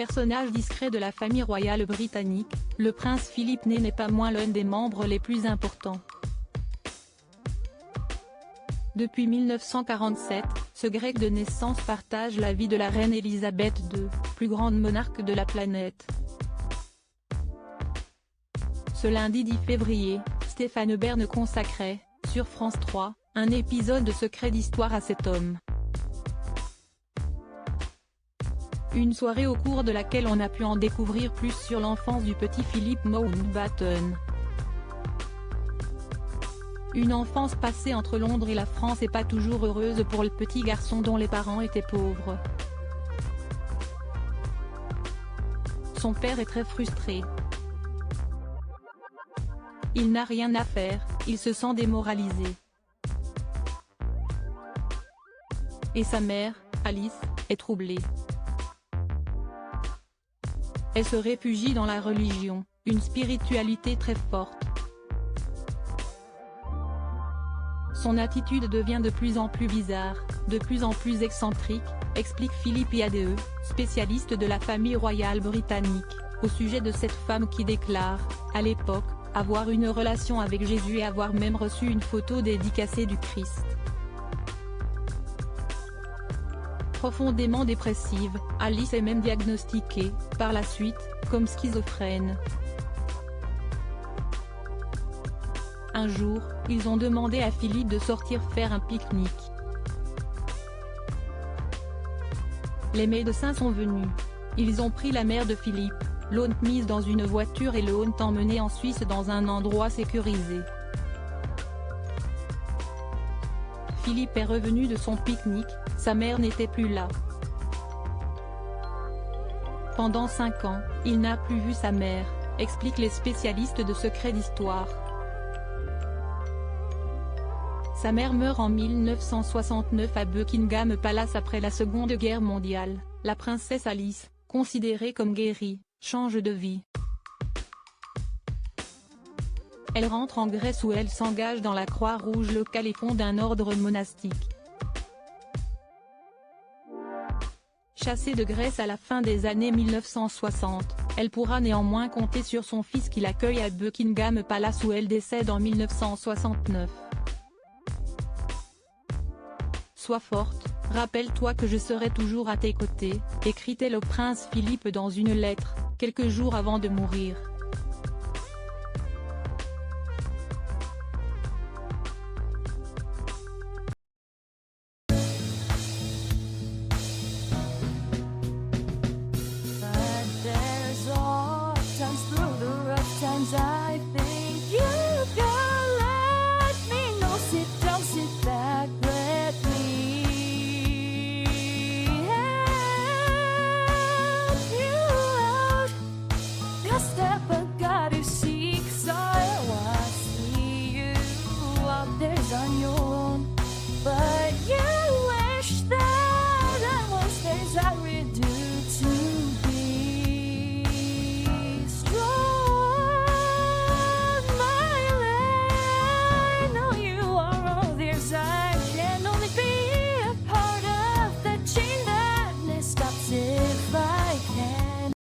Personnage discret de la famille royale britannique, le prince Philippe n'est pas moins l'un des membres les plus importants. Depuis 1947, ce Grec de naissance partage la vie de la reine Elisabeth II, plus grande monarque de la planète. Ce lundi 10 février, Stéphane Bern consacrait, sur France 3, un épisode de Secret d'Histoire à cet homme. Une soirée au cours de laquelle on a pu en découvrir plus sur l'enfance du petit Philip Mountbatten. Une enfance passée entre Londres et la France et pas toujours heureuse pour le petit garçon dont les parents étaient pauvres. Son père est très frustré. Il n'a rien à faire, il se sent démoralisé. Et sa mère, Alice, est troublée. Elle se réfugie dans la religion, une spiritualité très forte. Son attitude devient de plus en plus bizarre, de plus en plus excentrique, explique Philippe Iade, spécialiste de la famille royale britannique, au sujet de cette femme qui déclare, à l'époque, avoir une relation avec Jésus et avoir même reçu une photo dédicacée du Christ. Profondément dépressive, Alice est même diagnostiquée, par la suite, comme schizophrène. Un jour, ils ont demandé à Philippe de sortir faire un pique-nique. Les médecins sont venus. Ils ont pris la mère de Philippe, l'ont mise dans une voiture et l'ont emmenée en Suisse dans un endroit sécurisé. Philippe est revenu de son pique-nique, sa mère n'était plus là. Pendant 5 ans, il n'a plus vu sa mère, expliquent les spécialistes de Secret d'Histoire. Sa mère meurt en 1969 à Buckingham Palace après la Seconde Guerre mondiale. La princesse Alice, considérée comme guérie, change de vie. Elle rentre en Grèce où elle s'engage dans la Croix-Rouge locale et fonde un ordre monastique. Chassée de Grèce à la fin des années 1960, elle pourra néanmoins compter sur son fils qui l'accueille à Buckingham Palace où elle décède en 1969. Sois forte, rappelle-toi que je serai toujours à tes côtés, écrit-elle au prince Philippe dans une lettre, quelques jours avant de mourir.